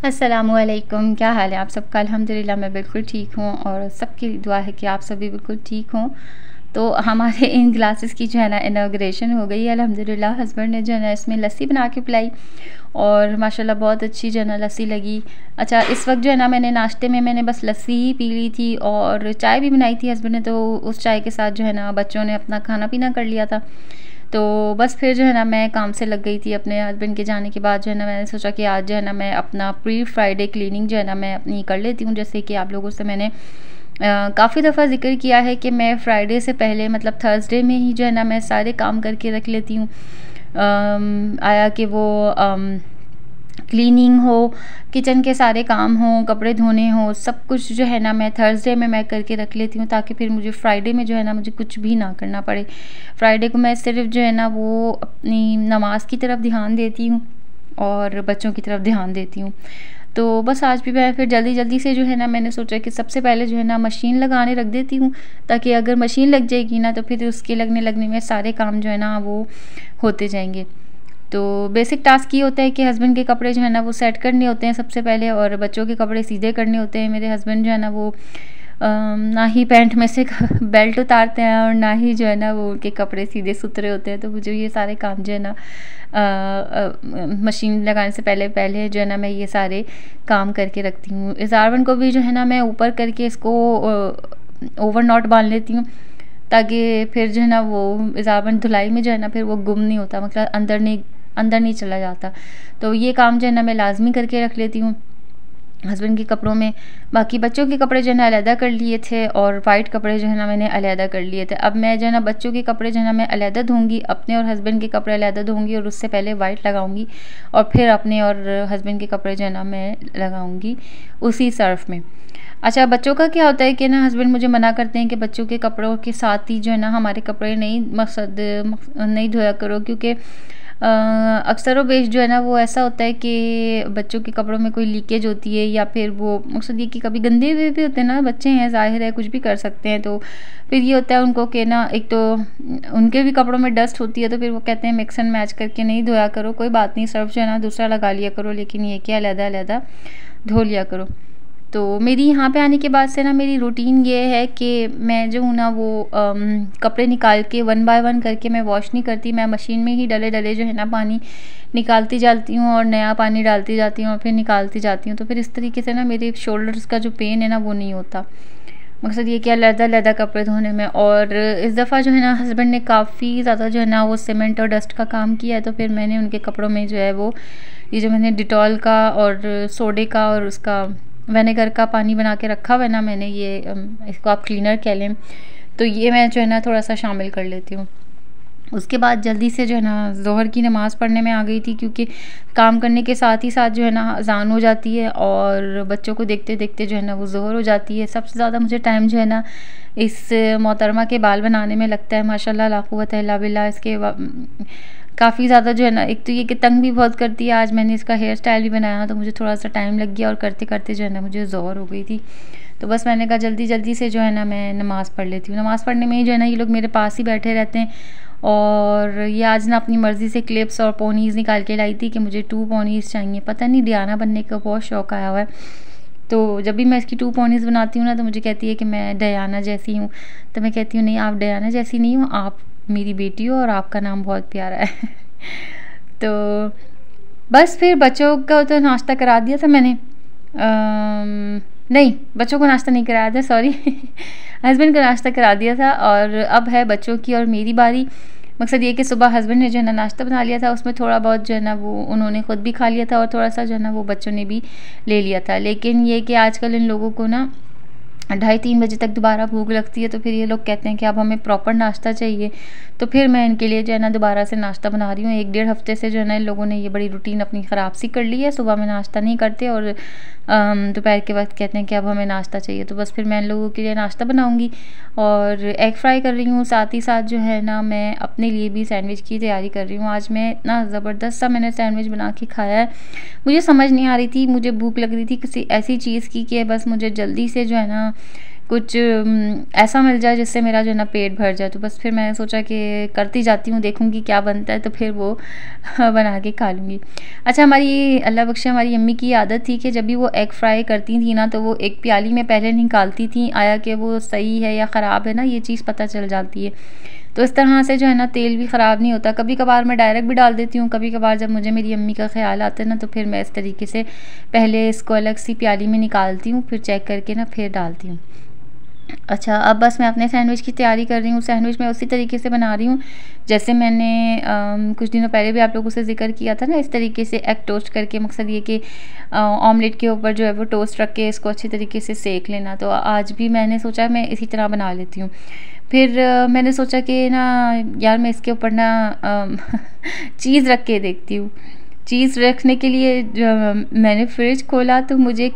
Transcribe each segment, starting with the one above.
अस्सलामुअलैकुम, क्या हाल है आप सबका? अल्हम्दुलिल्लाह मैं बिल्कुल ठीक हूँ और सबकी दुआ है कि आप सभी बिल्कुल ठीक हों। तो हमारे इन क्लासेस की जो है ना इनॉग्रेशन हो गई है अल्हम्दुलिल्लाह। हस्बैंड ने जो है ना इसमें लस्सी बना के पिलाई और माशाल्लाह बहुत अच्छी जो है ना लस्सी लगी। अच्छा, इस वक्त जो है ना नाश्ते में मैंने बस लस्सी ही पी ली थी और चाय भी बनाई थी हस्बैंड ने, तो उस चाय के साथ जो है ना बच्चों ने अपना खाना पीना कर लिया था। तो बस फिर जो है ना मैं काम से लग गई थी। अपने हस्बैंड के जाने के बाद जो है ना मैंने सोचा कि आज जो है ना मैं अपना प्री फ्राइडे क्लीनिंग जो है ना मैं अपनी कर लेती हूँ। जैसे कि आप लोगों से मैंने काफ़ी दफ़ा ज़िक्र किया है कि मैं फ्राइडे से पहले मतलब थर्सडे में ही जो है ना मैं सारे काम करके रख लेती हूँ। आया कि वो क्लीनिंग हो, किचन के सारे काम हों, कपड़े धोने हों, सब कुछ जो है ना मैं थर्सडे में मैं करके रख लेती हूँ, ताकि फिर मुझे फ्राइडे में जो है ना मुझे कुछ भी ना करना पड़े। फ्राइडे को मैं सिर्फ जो है ना वो अपनी नमाज़ की तरफ ध्यान देती हूँ और बच्चों की तरफ ध्यान देती हूँ। तो बस आज भी मैं फिर जल्दी जल्दी से जो है ना मैंने सोचा कि सबसे पहले जो है ना मशीन लगाने रख देती हूँ, ताकि अगर मशीन लग जाएगी ना तो फिर उसके लगने लगने में सारे काम जो है ना वो होते जाएंगे। तो बेसिक टास्क ये होता है कि हस्बैंड के कपड़े जो है ना वो सेट करने होते हैं सबसे पहले, और बच्चों के कपड़े सीधे करने होते हैं। मेरे हस्बैंड जो है ना वो ना ही पैंट में से बेल्ट उतारते हैं और ना ही जो है ना वो उनके कपड़े सीधे सुथरे होते हैं। तो मुझे ये सारे काम जो है ना मशीन लगाने से पहले पहले जो है ना मैं ये सारे काम करके रखती हूँ। इज़ारबन को भी जो है ना मैं ऊपर करके इसको ओवर नॉट बांध लेती हूँ, ताकि फिर जो है ना वो इज़ारबन धुलाई में जो है ना फिर वो गुम नहीं होता, मतलब अंदर नहीं चला जाता। तो ये काम जो है ना मैं लाजमी करके रख लेती हूँ हस्बैंड के कपड़ों में। बाकी बच्चों के कपड़े जो है ना अलहदा कर लिए थे और वाइट कपड़े जो है ना मैंने अलहदा कर लिए थे। अब मैं जो है ना बच्चों के कपड़े जो है ना मैं अलहदा धोंगी, अपने और हस्बैंड के कपड़े अलहदा धोंगी और उससे पहले वाइट लगाऊंगी और फिर अपने और हस्बैंड के कपड़े जो है ना मैं लगाऊंगी उसी सर्फ में। अच्छा, बच्चों का क्या होता है कि ना हस्बैंड मुझे मना करते हैं कि बच्चों के कपड़ों के साथ ही जो है ना हमारे कपड़े नहीं धोया करो, क्योंकि अक्सर व बेश जो है ना वो ऐसा होता है कि बच्चों के कपड़ों में कोई लीकेज होती है, या फिर वो मकसद ये कि कभी गंदे हुए भी होते हैं ना, बच्चे हैं ज़ाहिर है कुछ भी कर सकते हैं। तो फिर ये होता है उनको कि ना एक तो उनके भी कपड़ों में डस्ट होती है, तो फिर वो कहते हैं मिक्स एंड मैच करके नहीं धोया करो, कोई बात नहीं, सर्फ जो है ना दूसरा लगा लिया करो, लेकिन ये क्या अलहदा अलहदा धो लिया करो। तो मेरी यहाँ पे आने के बाद से ना मेरी रूटीन ये है कि मैं जो हूँ ना वो कपड़े निकाल के वन बाय वन करके मैं वॉश नहीं करती। मैं मशीन में ही डले डले जो है ना पानी निकालती जाती हूँ और नया पानी डालती जाती हूँ और फिर निकालती जाती हूँ। तो फिर इस तरीके से ना मेरे शोल्डर्स का जो पेन है ना वो नहीं होता। मकसद ये कि अलहदा अलहदा कपड़े धोने में। और इस दफ़ा जो है ना हस्बैंड ने काफ़ी ज़्यादा जो है ना वो सीमेंट और डस्ट का काम किया है, तो फिर मैंने उनके कपड़ों में जो है वो ये जो मैंने डिटॉल का और सोडे का और उसका विनेगर का पानी बना के रखा हुआ है ना मैंने, ये इसको आप क्लीनर कह लें, तो ये मैं जो है ना थोड़ा सा शामिल कर लेती हूँ। उसके बाद जल्दी से जो है ना ज़ोहर की नमाज़ पढ़ने में आ गई थी, क्योंकि काम करने के साथ ही साथ जो है ना अज़ान हो जाती है और बच्चों को देखते देखते जो है ना वो ज़ोहर हो जाती है। सबसे ज़्यादा मुझे टाइम जो है ना इस मोहतरमा के बाल बनाने में लगता है। माशाल्लाह ला कुव्वत इल्ला बिल्लाह। इसके काफ़ी ज़्यादा जो है ना, एक तो ये कि तंग भी बहुत करती है। आज मैंने इसका हेयर स्टाइल भी बनाया तो मुझे थोड़ा सा टाइम लग गया और करते करते जो है ना मुझे ज़ोहर हो गई थी। तो बस मैंने कहा जल्दी जल्दी से जो है ना मैं नमाज़ पढ़ लेती हूँ। नमाज़ पढ़ने में ही जो है ना ये लोग मेरे पास ही बैठे रहते हैं। और ये आज ना अपनी मर्ज़ी से क्लिप्स और पोनीज़ निकाल के लाई थी कि मुझे 2 पोनीज़ चाहिए। पता नहीं डियाना बनने का बहुत शौक़ आया हुआ है। तो जब भी मैं इसकी 2 पोनीज़ बनाती हूँ ना तो मुझे कहती है कि मैं डियाना जैसी हूँ। तो मैं कहती हूँ नहीं, आप डियाना जैसी नहीं हो, आप मेरी बेटी हो और आपका नाम बहुत प्यारा है। तो बस फिर बच्चों का तो नाश्ता करा दिया था मैंने। नहीं, बच्चों को नाश्ता नहीं कराया था, सॉरी। हस्बैंड का नाश्ता करा दिया था और अब है बच्चों की और मेरी बारी। मकसद ये कि सुबह हस्बैंड ने जो है ना नाश्ता बना लिया था, उसमें थोड़ा बहुत जो है ना वो उन्होंने ख़ुद भी खा लिया था और थोड़ा सा जो है ना वो बच्चों ने भी ले लिया था। लेकिन ये कि आजकल इन लोगों को ना 2:30-3 बजे तक दोबारा भूख लगती है, तो फिर ये लोग कहते हैं कि अब हमें प्रॉपर नाश्ता चाहिए। तो फिर मैं इनके लिए जो है ना दोबारा से नाश्ता बना रही हूँ। 1-1.5 हफ्ते से जो है ना इन लोगों ने ये बड़ी रूटीन अपनी ख़राब सी कर ली है। सुबह में नाश्ता नहीं करते और दोपहर के वक्त कहते हैं कि अब हमें नाश्ता चाहिए। तो बस फिर मैं इन लोगों के लिए नाश्ता बनाऊँगी और एग फ्राई कर रही हूँ। साथ ही साथ जो है ना मैं अपने लिए भी सैंडविच की तैयारी कर रही हूँ। आज मैं इतना ज़बरदस्त सा मैंने सैंडविच बना के खाया है। मुझे समझ नहीं आ रही थी, मुझे भूख लग रही थी किसी ऐसी चीज़ की कि बस मुझे जल्दी से जो है ना कुछ ऐसा मिल जाए जिससे मेरा जो है ना पेट भर जाए। तो बस फिर मैंने सोचा कि करती जाती हूँ, देखूँगी क्या बनता है, तो फिर वो बना के खा लूँगी। अच्छा, हमारी अल्लाह बख्शे हमारी अम्मी की आदत थी कि जब भी वो एग फ्राई करती थी ना, तो वो एक प्याली में पहले निकालती थी, आया कि वो सही है या ख़राब है ना, ये चीज़ पता चल जाती है। तो इस तरह से जो है ना तेल भी ख़राब नहीं होता। कभी कभार मैं डायरेक्ट भी डाल देती हूँ, कभी कभार जब मुझे मेरी अम्मी का ख्याल आता है ना, तो फिर मैं इस तरीके से पहले इसको अलग सी प्याली में निकालती हूँ, फिर चेक करके ना फिर डालती हूँ। अच्छा, अब बस मैं अपने सैंडविच की तैयारी कर रही हूँ। सैंडविच मैं उसी तरीके से बना रही हूँ जैसे मैंने कुछ दिनों पहले भी आप लोगों से ज़िक्र किया था ना, इस तरीके से एग टोस्ट करके, मकसद ये कि ऑमलेट के ऊपर जो है वो टोस्ट रख के इसको अच्छी तरीके से सेक लेना। तो आज भी मैंने सोचा मैं इसी तरह बना लेती हूँ। फिर मैंने सोचा कि ना यार मैं इसके ऊपर ना चीज़ रख के देखती हूँ। चीज़ रखने के लिए मैंने फ्रिज खोला तो मुझे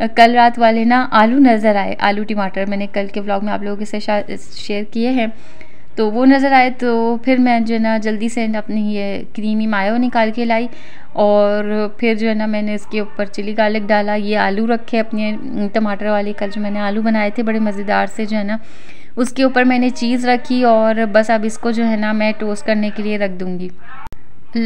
कल रात वाले ना आलू नज़र आए, आलू टमाटर मैंने कल के व्लॉग में आप लोगों के साथ शेयर किए हैं, तो वो नज़र आए। तो फिर मैं जो है ना जल्दी से अपनी ये क्रीमी मायो निकाल के लाई, और फिर जो है ना मैंने इसके ऊपर चिली गार्लिक डाला। ये आलू रखे अपने टमाटर वाले, कल जो मैंने आलू बनाए थे बड़े मज़ेदार से, जो है ना उसके ऊपर मैंने चीज़ रखी, और बस अब इसको जो है ना मैं टोस्ट करने के लिए रख दूँगी।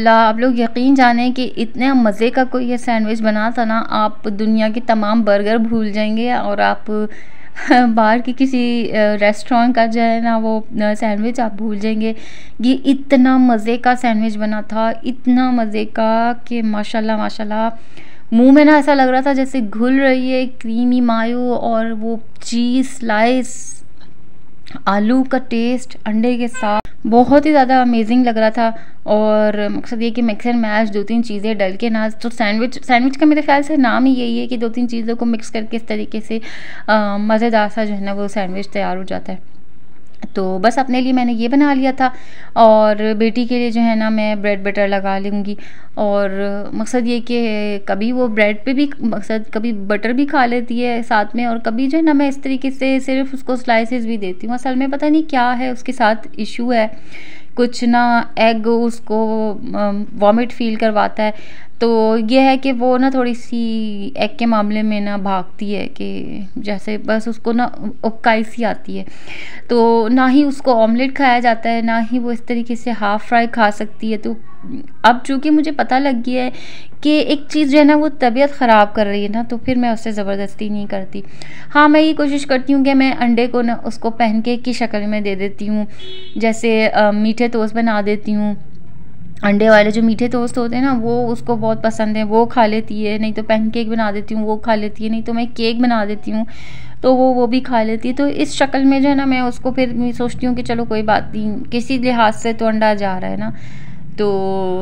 आप लोग यकीन जानें कि इतने मज़े का कोई ये सैंडविच बना था ना, आप दुनिया के तमाम बर्गर भूल जाएंगे, और आप बाहर की किसी रेस्टोरेंट का जो है ना वो सैंडविच आप भूल जाएंगे। ये इतना मज़े का सैंडविच बना था, इतना मज़े का कि माशाल्लाह माशाल्लाह, मुंह में ना ऐसा लग रहा था जैसे घुल रही है क्रीमी मायो, और वो चीज़ स्लाइस, आलू का टेस्ट अंडे के साथ बहुत ही ज़्यादा अमेजिंग लग रहा था। और मकसद ये कि मिक्स एंड मैच दो तीन चीज़ें डल के ना, तो सैंडविच का मेरे ख्याल से नाम ही यही है कि दो तीन चीज़ों को मिक्स करके इस तरीके से मज़ेदार सा जो है ना वो सैंडविच तैयार हो जाता है। तो बस अपने लिए मैंने ये बना लिया था, और बेटी के लिए जो है ना मैं ब्रेड बटर लगा लूँगी। और मकसद ये कि कभी वो ब्रेड पे भी मकसद कभी बटर भी खा लेती है साथ में, और कभी जो है ना मैं इस तरीके से सिर्फ उसको स्लाइसेस भी देती हूँ। असल में पता नहीं क्या है उसके साथ इशू है, कुछ ना एग उसको वॉमिट फील करवाता है। तो ये है कि वो ना थोड़ी सी एग के मामले में ना भागती है, कि जैसे बस उसको ना उबकाई सी आती है। तो ना ही उसको ऑमलेट खाया जाता है, ना ही वो इस तरीके से हाफ़ फ्राई खा सकती है। तो अब चूँकि मुझे पता लग गया है कि एक चीज़ जो है ना वो तबीयत ख़राब कर रही है ना, तो फिर मैं उससे ज़बरदस्ती नहीं करती। हाँ, मैं ये कोशिश करती हूँ कि मैं अंडे को ना उसको पैनकेक की शक्ल में दे देती हूँ, जैसे मीठे टोस्ट बना देती हूँ। अंडे वाले जो मीठे टोस्ट होते हैं ना वो उसको बहुत पसंद है, वो खा लेती है। नहीं तो पैनकेक बना देती हूँ, वो खा लेती है। नहीं तो मैं केक बना देती हूँ, तो वो भी खा लेती है। तो इस शक्ल में जो है ना मैं उसको फिर मैं सोचती हूँ कि चलो कोई बात नहीं, किसी लिहाज से तो अंडा जा रहा है ना। तो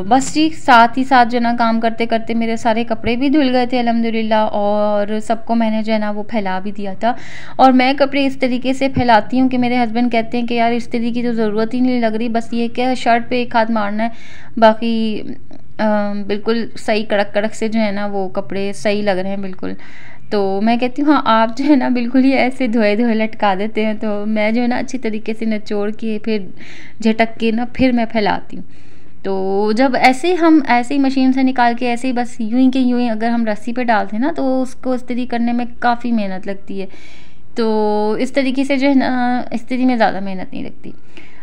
बस जी, साथ ही साथ जो है ना काम करते करते मेरे सारे कपड़े भी धुल गए थे अल्हम्दुलिल्लाह, और सबको मैंने जो है ना वो फैला भी दिया था। और मैं कपड़े इस तरीके से फैलाती हूँ कि मेरे हस्बैंड कहते हैं कि यार इस तरीके की तो ज़रूरत ही नहीं लग रही, बस ये क्या शर्ट पे एक हाथ मारना है, बाकी बिल्कुल सही कड़क कड़क से जो है ना वो कपड़े सही लग रहे हैं बिल्कुल। तो मैं कहती हूँ हाँ, आप जो है ना बिल्कुल ही ऐसे धोए धोए लटका देते हैं, तो मैं जो है ना अच्छी तरीके से निचोड़ के फिर झटक के ना फिर मैं फैलाती हूँ। तो जब ऐसे हम ऐसे ही मशीन से निकाल के ऐसे ही बस यूं ही के यूं ही अगर हम रस्सी पे डालते हैं ना, तो उसको इस्त्री करने में काफ़ी मेहनत लगती है। तो इस तरीके से जो है ना इस्त्री में ज़्यादा मेहनत नहीं लगती।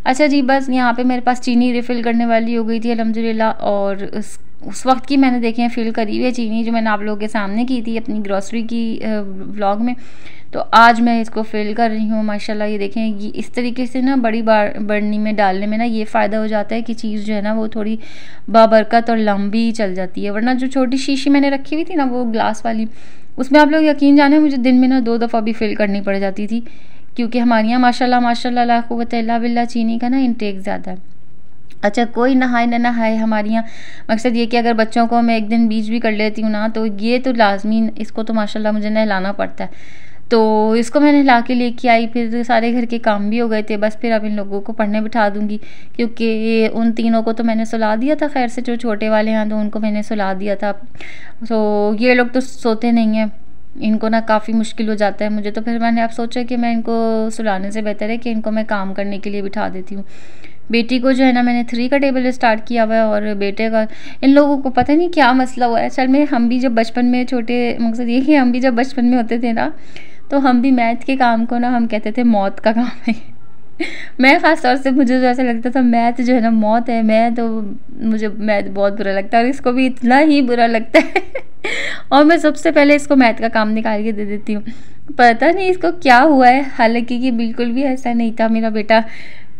अच्छा जी, बस यहाँ पे मेरे पास चीनी रिफ़िल करने वाली हो गई थी अल्हम्दुलिल्लाह, और उस वक्त की मैंने देखे हैं फ़िल करी हुई है चीनी, जो मैंने आप लोगों के सामने की थी अपनी ग्रॉसरी की व्लॉग में। तो आज मैं इसको फ़िल कर रही हूँ माशाल्लाह। ये देखें, ये इस तरीके से ना बड़ी बरनी में डालने में ना ये फ़ायदा हो जाता है कि चीज़ जो है ना वो थोड़ी बाबरकत और लंबी चल जाती है। वरना जो छोटी शीशी मैंने रखी हुई थी ना वो ग्लास वाली, उसमें आप लोग यकीन जाने मुझे दिन में ना 2 दफ़ा भी फ़िल करनी पड़ जाती थी, क्योंकि हमारे यहाँ माशाल्लाह माशाल्लाह ला कुव्वत इल्ला बिल्लाह चीनी का ना इंटेक ज़्यादा है। अच्छा, कोई नहाए ना नहाए हमारे यहाँ, मकसद ये कि अगर बच्चों को मैं एक दिन बीच भी कर लेती हूँ ना, तो ये तो लाजमी इसको तो माशाल्लाह मुझे नहलाना पड़ता है। तो इसको मैं नहला के लेके आई, फिर सारे घर के काम भी हो गए थे। बस फिर अब इन लोगों को पढ़ने बिठा दूँगी, क्योंकि उन तीनों को तो मैंने सुला दिया था, खैर से जो छोटे वाले हैं तो उनको मैंने सुला दिया था। तो ये लोग तो सोते नहीं हैं, इनको ना काफ़ी मुश्किल हो जाता है मुझे। तो फिर मैंने अब सोचा कि मैं इनको सुलाने से बेहतर है कि इनको मैं काम करने के लिए बिठा देती हूँ। बेटी को जो है ना मैंने 3 का टेबल स्टार्ट किया हुआ है, और बेटे का इन लोगों को पता नहीं क्या मसला हुआ है। असल में हम भी जब बचपन में छोटे, मकसद ये कि हम भी जब बचपन में होते थे ना, तो हम भी मैथ के काम को ना हम कहते थे मौत का काम है। मैं ख़ास तौर से मुझे तो ऐसा लगता था मैथ जो है ना मौत है, मैं तो मुझे मैथ बहुत बुरा लगता है और इसको भी इतना ही बुरा लगता है और मैं सबसे पहले इसको मैथ का काम निकाल के दे देती हूँ। पता नहीं इसको क्या हुआ है, हालांकि कि बिल्कुल भी ऐसा नहीं था। मेरा बेटा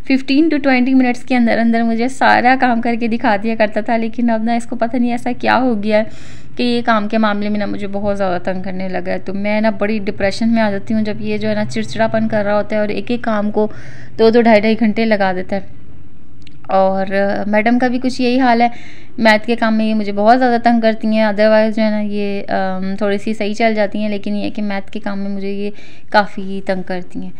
15 to 20 मिनट्स के अंदर अंदर मुझे सारा काम करके दिखा दिया करता था, लेकिन अब ना इसको पता नहीं ऐसा क्या हो गया है कि ये काम के मामले में ना मुझे बहुत ज़्यादा तंग करने लगा है। तो मैं ना बड़ी डिप्रेशन में आ जाती हूँ जब ये जो है ना चिड़चिड़ापन कर रहा होता है और एक एक काम को 2-2 ढाई-ढाई घंटे लगा देता है। और मैडम का भी कुछ यही हाल है, मैथ के काम में ये मुझे बहुत ज़्यादा तंग करती हैं। अदरवाइज़ जो है ना ये थोड़ी सी सही चल जाती हैं, लेकिन ये कि मैथ के काम में मुझे ये काफ़ी तंग करती हैं।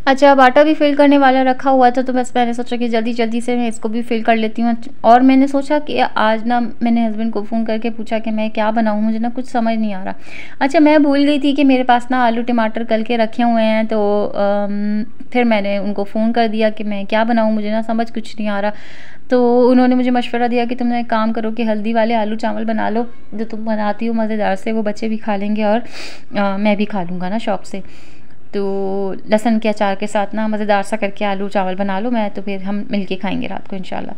अच्छा, अब आटा भी फिल करने वाला रखा हुआ था, तो बस मैंने सोचा कि जल्दी जल्दी से मैं इसको भी फिल कर लेती हूँ। और मैंने सोचा कि आज ना मैंने हस्बैंड को फ़ोन करके पूछा कि मैं क्या बनाऊँ, मुझे ना कुछ समझ नहीं आ रहा। अच्छा, मैं भूल गई थी कि मेरे पास ना आलू टमाटर कल के रखे हुए हैं, तो फिर मैंने उनको फ़ोन कर दिया कि मैं क्या बनाऊँ, मुझे ना समझ कुछ नहीं आ रहा। तो उन्होंने मुझे मशवरा दिया कि तुम एक काम करो कि हल्दी वाले आलू चावल बना लो, जो तुम बनाती हो मज़ेदार से, वो बच्चे भी खा लेंगे और मैं भी खा लूँगा ना शौक़ से। तो लहसुन के अचार के साथ ना मज़ेदार सा करके आलू चावल बना लो, मैं तो फिर हम मिलके खाएंगे रात को इंशाल्लाह।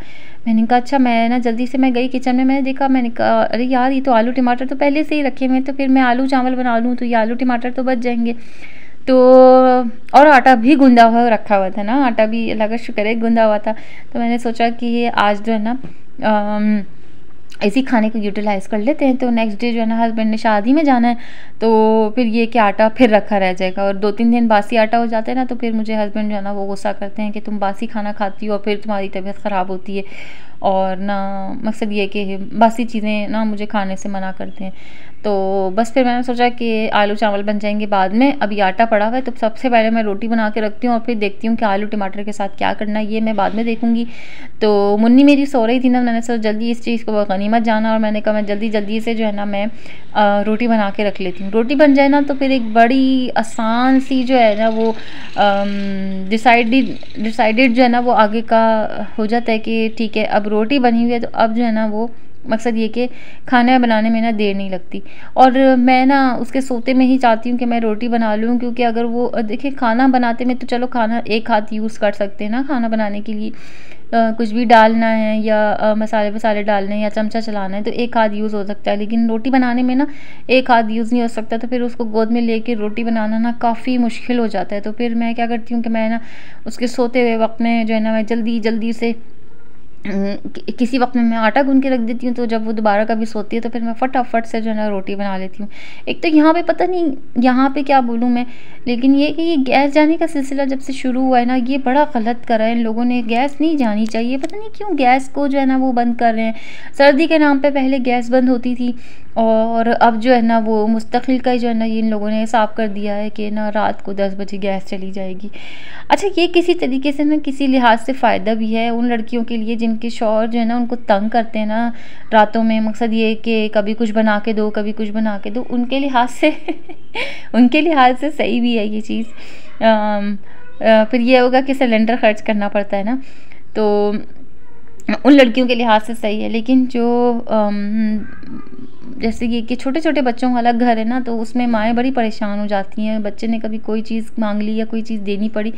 मैंने कहा अच्छा। मैं ना जल्दी से मैं गई किचन में, मैंने देखा, मैंने कहा अरे यार ये तो आलू टमाटर तो पहले से ही रखे हुए हैं, तो फिर मैं आलू चावल बना लूँ तो ये आलू टमाटर तो बच जाएंगे। तो और आटा भी गूंदा हुआ रखा हुआ था ना, आटा भी अल्लाह का शुक्र है गूंदा हुआ था। तो मैंने सोचा कि ये आज जो है ना इसी खाने को यूटिलाइज़ कर लेते हैं। तो नेक्स्ट डे जो है ना हस्बैंड ने शादी में जाना है, तो फिर ये कि आटा फिर रखा रह जाएगा और 2-3 दिन बासी आटा हो जाता है ना, तो फिर मुझे हस्बैंड जो है ना वो गुस्सा करते हैं कि तुम बासी खाना खाती हो और फिर तुम्हारी तबीयत ख़राब होती है, और ना मकसद ये कि बासी चीज़ें ना मुझे खाने से मना करते हैं। तो बस फिर मैंने सोचा कि आलू चावल बन जाएंगे बाद में, अभी आटा पड़ा हुआ है तो सबसे पहले मैं रोटी बना के रखती हूँ और फिर देखती हूँ कि आलू टमाटर के साथ क्या करना है, ये मैं बाद में देखूँगी। तो मुन्नी मेरी सो रही थी ना, मैंने सोचा जल्दी इस चीज़ को गनीमत जाना, और मैंने कहा मैं जल्दी जल्दी से जो है ना मैं रोटी बना के रख लेती हूँ। रोटी बन जाए ना तो फिर एक बड़ी आसान सी जो है ना वो डिसाइडेड जो है ना वो आगे का हो जाता है कि ठीक है अब रोटी बनी हुई है, तो अब जो है ना वो मकसद ये कि खाना बनाने में ना देर नहीं लगती। और मैं ना उसके सोते में ही चाहती हूँ कि मैं रोटी बना लूँ, क्योंकि अगर वो देखिए खाना बनाते में तो चलो खाना एक हाथ यूज़ कर सकते हैं ना खाना बनाने के लिए, कुछ भी डालना है या मसाले वसाले डालने हैं या चमचा चलाना है तो एक हाथ यूज़ हो सकता है, लेकिन रोटी बनाने में ना एक हाथ यूज़ नहीं हो सकता। तो फिर उसको गोद में लेके रोटी बनाना ना काफ़ी मुश्किल हो जाता है। तो फिर मैं क्या करती हूँ कि मैं ना उसके सोते हुए वक्त में जो है ना मैं जल्दी जल्दी से किसी वक्त में मैं आटा गूंद के रख देती हूँ, तो जब वो दोबारा कभी सोती है तो फिर मैं फटाफट से जो है ना रोटी बना लेती हूँ। एक तो यहाँ पे पता नहीं यहाँ पे क्या बोलूँ मैं, लेकिन ये कि ये गैस जाने का सिलसिला जब से शुरू हुआ है ना, ये बड़ा गलत करा है इन लोगों ने। गैस नहीं जानी चाहिए, पता नहीं क्यों गैस को जो है ना वो बंद कर रहे हैं। सर्दी के नाम पे पहले गैस बंद होती थी और अब जो है ना वो मुस्तकिल का ही जो है ना इन लोगों ने हिसाब कर दिया है कि ना रात को 10 बजे गैस चली जाएगी। अच्छा, ये किसी तरीके से ना किसी लिहाज से फ़ायदा भी है उन लड़कियों के लिए जिनके शौहर जो है ना उनको तंग करते हैं ना रातों में। मकसद ये कि कभी कुछ बना के दो, कभी कुछ बना के दो, उनके लिहाज से उनके लिहाज से सही भी है ये चीज़। फिर ये होगा कि सिलेंडर खर्च करना पड़ता है ना, तो उन लड़कियों के लिहाज से सही है। लेकिन जो जैसे ये कि छोटे छोटे बच्चों वाला घर है ना, तो उसमें माएँ बड़ी परेशान हो जाती हैं। बच्चे ने कभी कोई चीज़ मांग ली या कोई चीज़ देनी पड़ी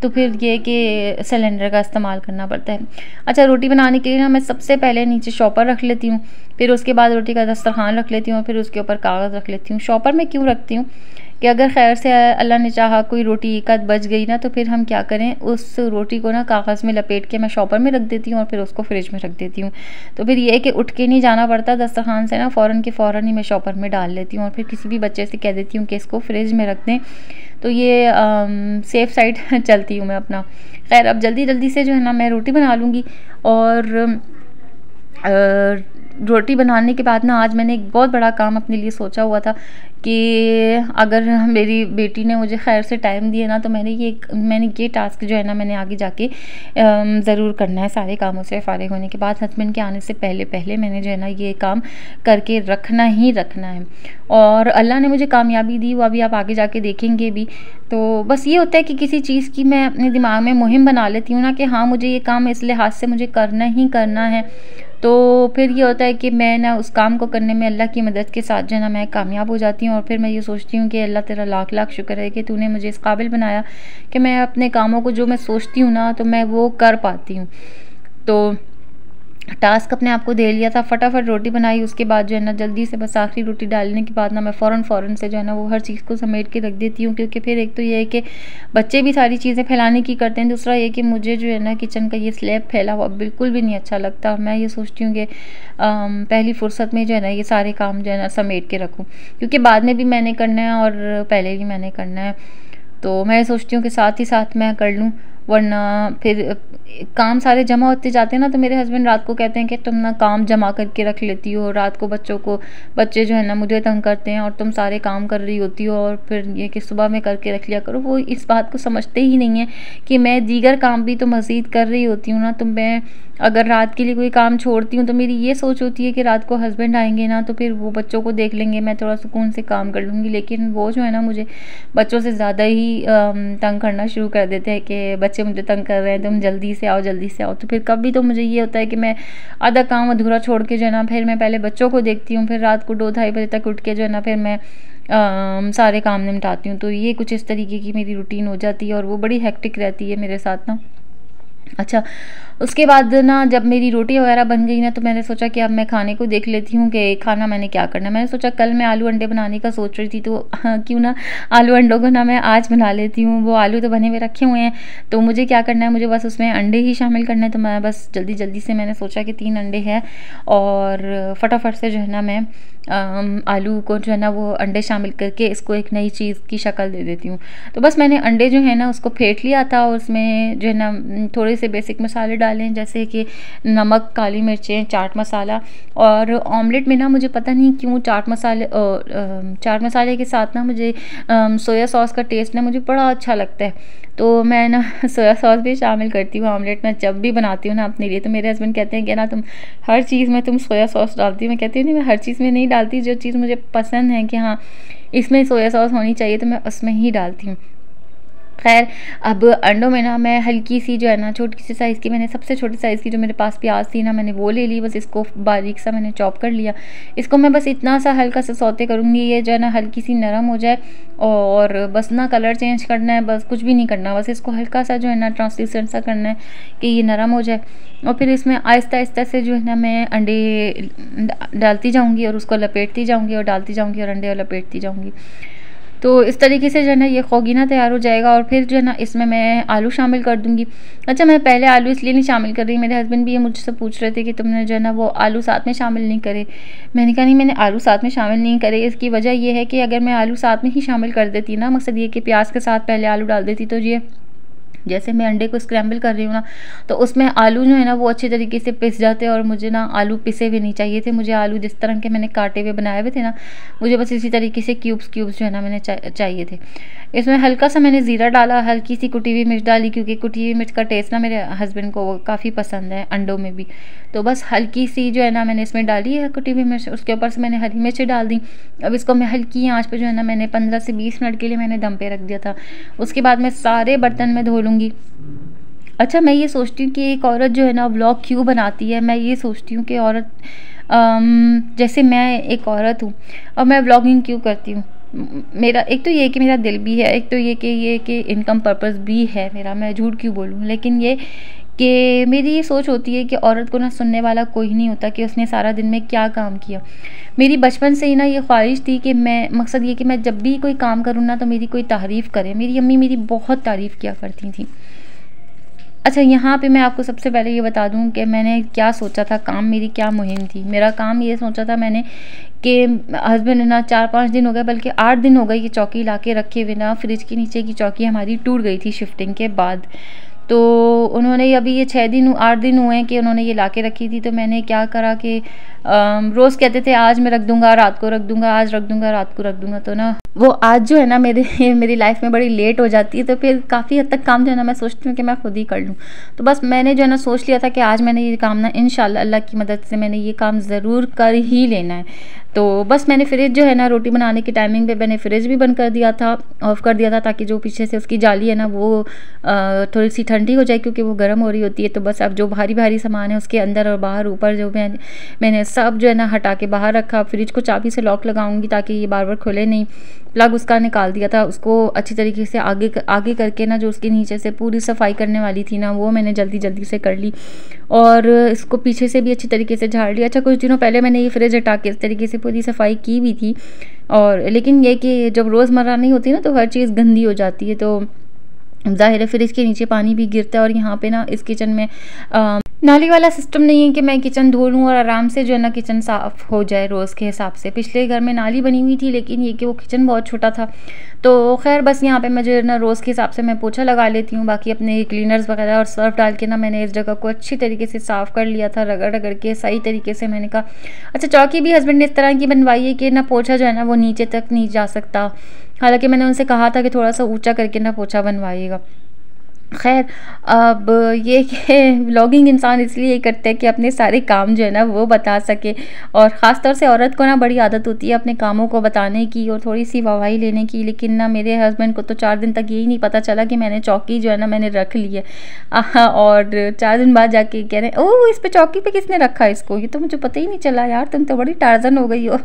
तो फिर ये कि सिलेंडर का इस्तेमाल करना पड़ता है। अच्छा, रोटी बनाने के लिए ना मैं सबसे पहले नीचे शॉपर रख लेती हूँ, फिर उसके बाद रोटी का दस्तरखान रख लेती हूँ, फिर उसके ऊपर कागज़ रख लेती हूँ। शॉपर में क्यों रखती हूँ कि अगर खैर से अल्लाह ने चाहा कोई रोटी एक आध बच गई ना, तो फिर हम क्या करें, उस रोटी को ना कागज़ में लपेट के मैं शॉपर में रख देती हूँ और फिर उसको फ्रिज में रख देती हूँ। तो फिर ये है कि उठ के नहीं जाना पड़ता दस्तरखान से ना, फ़ौरन के फ़ौरन ही मैं शॉपर में डाल लेती हूँ और फिर किसी भी बच्चे से कह देती हूँ कि इसको फ्रिज में रख दें। तो ये सेफ़ साइड चलती हूँ मैं अपना। खैर अब जल्दी जल्दी से जो है ना मैं रोटी बना लूँगी। और रोटी बनाने के बाद ना आज मैंने एक बहुत बड़ा काम अपने लिए सोचा हुआ था कि अगर मेरी बेटी ने मुझे खैर से टाइम दिया ना, तो मैंने ये टास्क जो है ना मैंने आगे जाके ज़रूर करना है। सारे कामों से फ़ारिग होने के बाद हस्बैंड के आने से पहले मैंने जो है ना ये काम करके रखना ही रखना है। और अल्लाह ने मुझे कामयाबी दी, वो अभी आप आगे जाके देखेंगे भी। तो बस ये होता है कि किसी चीज़ की मैं अपने दिमाग में मुहिम बना लेती हूँ ना कि हाँ मुझे ये काम इस लिहाज से मुझे करना ही करना है, तो फिर ये होता है कि मैं ना उस काम को करने में अल्लाह की मदद के साथ जो है ना मैं कामयाब हो जाती हूँ। और फिर मैं ये सोचती हूँ कि अल्लाह तेरा लाख लाख शुक्र है कि तूने मुझे इस काबिल बनाया कि मैं अपने कामों को जो मैं सोचती हूँ ना तो मैं वो कर पाती हूँ। तो टास्क अपने आप को दे लिया था, फटाफट रोटी बनाई, उसके बाद जो है ना जल्दी से बस आखिरी रोटी डालने के बाद ना मैं फ़ौरन से जो है ना वो हर चीज़ को समेट के रख देती हूँ। क्योंकि फिर एक तो ये है कि बच्चे भी सारी चीज़ें फैलाने की करते हैं, दूसरा ये कि मुझे जो है ना किचन का ये स्लैब फैला हुआ बिल्कुल भी नहीं अच्छा लगता। मैं ये सोचती हूँ कि पहली फ़ुर्सत में जो है ना ये सारे काम जो है ना समेट के रखूँ, क्योंकि बाद में भी मैंने करना है और पहले भी मैंने करना है। तो मैं सोचती हूँ कि साथ ही साथ मैं कर लूँ, वरना फिर काम सारे जमा होते जाते हैं ना। तो मेरे हस्बैंड रात को कहते हैं कि तुम ना काम जमा करके रख लेती हो, रात को बच्चे जो है ना मुझे तंग करते हैं और तुम सारे काम कर रही होती हो, और फिर ये कि सुबह में करके रख लिया करो। वो इस बात को समझते ही नहीं है कि मैं दीगर काम भी तो मज़ीद कर रही होती हूँ ना। तो मैं अगर रात के लिए कोई काम छोड़ती हूँ तो मेरी ये सोच होती है कि रात को हस्बैंड आएंगे ना तो फिर वो बच्चों को देख लेंगे, मैं थोड़ा सुकून से काम कर लूँगी। लेकिन वो जो है ना मुझे बच्चों से ज़्यादा ही तंग करना शुरू कर देते हैं कि बच्चे मुझे तंग कर रहे हैं, तुम जल्दी से आओ जल्दी से आओ। तो फिर कभी तो मुझे ये होता है कि मैं आधा काम अधूरा छोड़ के जो है ना फिर मैं पहले बच्चों को देखती हूँ, फिर रात को 2-2:30 बजे तक उठ के जो है ना फिर मैं सारे काम निपटाती हूँ। तो ये कुछ इस तरीके की मेरी रूटीन हो जाती है और वो बड़ी हेक्टिक रहती है मेरे साथ ना। अच्छा, उसके बाद ना जब मेरी रोटी वगैरह बन गई ना तो मैंने सोचा कि अब मैं खाने को देख लेती हूँ कि खाना मैंने क्या करना है। मैंने सोचा कल मैं आलू अंडे बनाने का सोच रही थी, तो क्यों ना आलू अंडों को ना मैं आज बना लेती हूँ। वो आलू तो बने हुए रखे हुए हैं, तो मुझे क्या करना है, मुझे बस उसमें अंडे ही शामिल करना है। तो मैं बस जल्दी से मैंने सोचा कि 3 अंडे हैं और फटाफट से जो है ना मैं आलू को जो है ना वो अंडे शामिल करके इसको एक नई चीज़ की शक्ल दे देती हूँ। तो बस मैंने अंडे जो है ना उसको फेंट लिया था और उसमें जो है ना थोड़े से बेसिक मसाले डाले, जैसे कि नमक, काली मिर्चें, चाट मसाला। और ऑमलेट में ना मुझे पता नहीं क्यों चाट मसाले के साथ ना मुझे सोया सॉस का टेस्ट ना मुझे बड़ा अच्छा लगता है। तो मैं ना सोया सॉस भी शामिल करती हूँ ऑमलेट में जब भी बनाती हूँ ना अपने लिए। तो मेरे हस्बैंड कहते हैं कि ना तुम हर चीज़ में तुम सोया सॉस डालती हो। मैं कहती हूँ नहीं, मैं हर चीज़ में नहीं डालती, जो चीज़ मुझे पसंद है कि हाँ इसमें सोया सॉस होनी चाहिए तो मैं उसमें ही डालती हूँ। खैर, अब अंडों में ना मैं हल्की सी जो है ना छोटी सी साइज़ की, मैंने सबसे छोटी साइज़ की जो मेरे पास प्याज थी ना मैंने वो ले ली, बस इसको बारीक सा मैंने चॉप कर लिया। इसको मैं बस इतना सा हल्का सा सौते करूँगी, ये जो है ना हल्की सी नरम हो जाए और बस ना कलर चेंज करना है, बस कुछ भी नहीं करना, बस इसको हल्का सा जो है ना ट्रांसल्यूसेंट सा करना है कि ये नरम हो जाए। और फिर इसमें आहिस्ता से जो है ना मैं अंडे डालती जाऊँगी और उसको लपेटती जाऊँगी और डालती जाऊँगी और अंडे लपेटती जाऊँगी। तो इस तरीके से जो है ना ये खोगीना तैयार हो जाएगा। और फिर जो है ना इसमें मैं आलू शामिल कर दूँगी। अच्छा, मैं पहले आलू इसलिए नहीं शामिल कर रही, मेरे हस्बैंड भी ये मुझसे पूछ रहे थे कि तुमने जो है ना वो आलू साथ में शामिल नहीं करे। मैंने कहा नहीं, मैंने आलू साथ में शामिल नहीं करे। इसकी वजह ये है कि अगर मैं आलू साथ में ही शामिल कर देती ना, मकसद ये कि प्याज के साथ पहले आलू डाल देती, तो ये जैसे मैं अंडे को स्क्रैम्बल कर रही हूँ ना तो उसमें आलू जो है ना वो अच्छे तरीके से पिस जाते हैं। और मुझे ना आलू पिसे हुए नहीं चाहिए थे, मुझे आलू जिस तरह के मैंने काटे हुए बनाए हुए थे ना, मुझे बस इसी तरीके से क्यूब्स जो है ना मैंने चाहिए थे। इसमें हल्का सा मैंने ज़ीरा डाला, हल्की सी कुटी हुई मिर्च डाली, क्योंकि कुटी हुई मिर्च का टेस्ट ना मेरे हस्बैंड को काफ़ी पसंद है अंडों में भी। तो बस हल्की सी जो है ना मैंने इसमें डाली है कुटी हुई मिर्च, उसके ऊपर से मैंने हरी मिर्च डाल दी। अब इसको मैं हल्की आँच पे जो है ना मैंने 15 से 20 मिनट के लिए मैंने दम पे रख दिया था। उसके बाद मैं सारे बर्तन में धो लूँगी। अच्छा, मैं ये सोचती हूँ कि एक औरत जो है ना व्लॉग क्यों बनाती है। मैं ये सोचती हूँ कि औरत जैसे मैं एक औरत हूँ और मैं व्लॉगिंग क्यों करती हूँ। मेरा एक तो ये कि मेरा दिल भी है, एक तो ये कि इनकम पर्पस भी है मेरा, मैं झूठ क्यों बोलूँ। लेकिन ये कि मेरी ये सोच होती है कि औरत को ना सुनने वाला कोई नहीं होता कि उसने सारा दिन में क्या काम किया। मेरी बचपन से ही ना ये ख्वाहिश थी कि मैं, मकसद ये कि मैं जब भी कोई काम करूँ ना तो मेरी कोई तारीफ़ करे। मेरी अम्मी मेरी बहुत तारीफ़ किया करती थी। अच्छा, यहाँ पे मैं आपको सबसे पहले ये बता दूँ कि मैंने क्या सोचा था, काम मेरी क्या मुहिम थी। मेरा काम ये सोचा था मैंने कि हस्बैंड ने ना 4-5 दिन हो गए, बल्कि 8 दिन हो गए ये चौकी ला के रखे हुए ना। फ्रिज के नीचे की चौकी हमारी टूट गई थी शिफ्टिंग के बाद। तो उन्होंने अभी ये 8 दिन हुए हैं कि उन्होंने ये ला के रखी थी। तो मैंने क्या करा कि रोज़ कहते थे आज मैं रख दूँगा, रात को रख दूँगा, आज रख दूँगा, रात को रख दूँगा। तो ना वो आज जो है ना मेरी लाइफ में बड़ी लेट हो जाती है, तो फिर काफ़ी हद तक काम जो है ना मैं सोचती हूँ कि मैं खुद ही कर लूँ। तो बस मैंने जो है ना सोच लिया था कि आज मैंने ये काम ना इंशाल्लाह अल्लाह की मदद से मैंने ये काम ज़रूर कर ही लेना है। तो बस मैंने फ्रिज जो है ना रोटी बनाने की टाइमिंग पे मैंने फ्रिज भी बंद कर दिया था, ऑफ़ कर दिया था, ताकि जो पीछे से उसकी जाली है ना वो थोड़ी सी ठंडी हो जाए, क्योंकि वो गर्म हो रही होती है। तो बस अब जो भारी भारी सामान है उसके अंदर और बाहर ऊपर जो मैंने सब जो है ना हटा के बाहर रखा। फ्रिज को चाबी से लॉक लगाऊंगी ताकि ये बार बार खुले नहीं। प्लग उसका निकाल दिया था, उसको अच्छी तरीके से आगे करके ना जो उसके नीचे से पूरी सफाई करने वाली थी ना वो मैंने जल्दी जल्दी से कर ली, और इसको पीछे से भी अच्छी तरीके से झाड़ लिया। अच्छा, कुछ दिनों पहले मैंने ये फ्रिज हटा के इस तरीके से पूरी सफाई की भी थी, और लेकिन ये कि जब रोज़मर्रा नहीं होती ना तो हर चीज़ गंदी हो जाती है, तो ज़ाहिर है फिर इसके नीचे पानी भी गिरता है। और यहाँ पे ना इस किचन में नाली वाला सिस्टम नहीं है कि मैं किचन धो लूँ और आराम से जो है ना किचन साफ़ हो जाए रोज़ के हिसाब से। पिछले घर में नाली बनी हुई थी, लेकिन ये कि वो किचन बहुत छोटा था, तो खैर बस यहाँ पे मैं जो है ना रोज़ के हिसाब से मैं पोछा लगा लेती हूँ। बाकी अपने क्लीनर्स वगैरह और सर्फ डाल के ना मैंने इस जगह को अच्छी तरीके से साफ़ कर लिया था, रगड़ रगड़ के सही तरीके से। मैंने कहा अच्छा, चौकी भी हस्बैंड ने इस तरह की बनवाई है कि ना पोछा जो है ना वो नीचे तक नहीं जा सकता। हालाँकि मैंने उनसे कहा था कि थोड़ा सा ऊँचा करके ना पोछा बनवाइएगा। खैर, अब ये कि व्लॉगिंग इंसान इसलिए करते हैं कि अपने सारे काम जो है ना वो बता सके, और ख़ास तौर से औरत को ना बड़ी आदत होती है अपने कामों को बताने की और थोड़ी सी वाहवाही लेने की। लेकिन ना मेरे हस्बैंड को तो 4 दिन तक यही नहीं पता चला कि मैंने चौकी जो है ना मैंने रख ली है। और 4 दिन बाद जाके कह रहे हैं, ओह इस पे चौकी पे किसने रखा इसको, ये तो मुझे पता ही नहीं चला यार, तुम तो बड़ी टार्जन हो गई हो।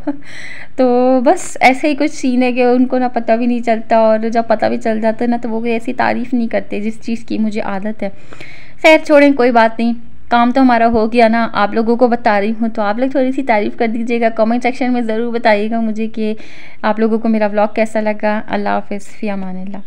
तो बस ऐसे ही कुछ सीन है कि उनको ना पता भी नहीं चलता, और जब पता भी चल जाता है ना तो वो कोई ऐसी तारीफ़ नहीं करते जिस चीज़ की मुझे आदत है। खैर छोड़ें, कोई बात नहीं, काम तो हमारा हो गया ना। आप लोगों को बता रही हूँ तो आप लोग थोड़ी सी तारीफ़ कर दीजिएगा, कमेंट सेक्शन में ज़रूर बताइएगा मुझे कि आप लोगों को मेरा व्लॉग कैसा लगा। अल्लाह हाफ़िज़, फ़ी अमानिल्लाह।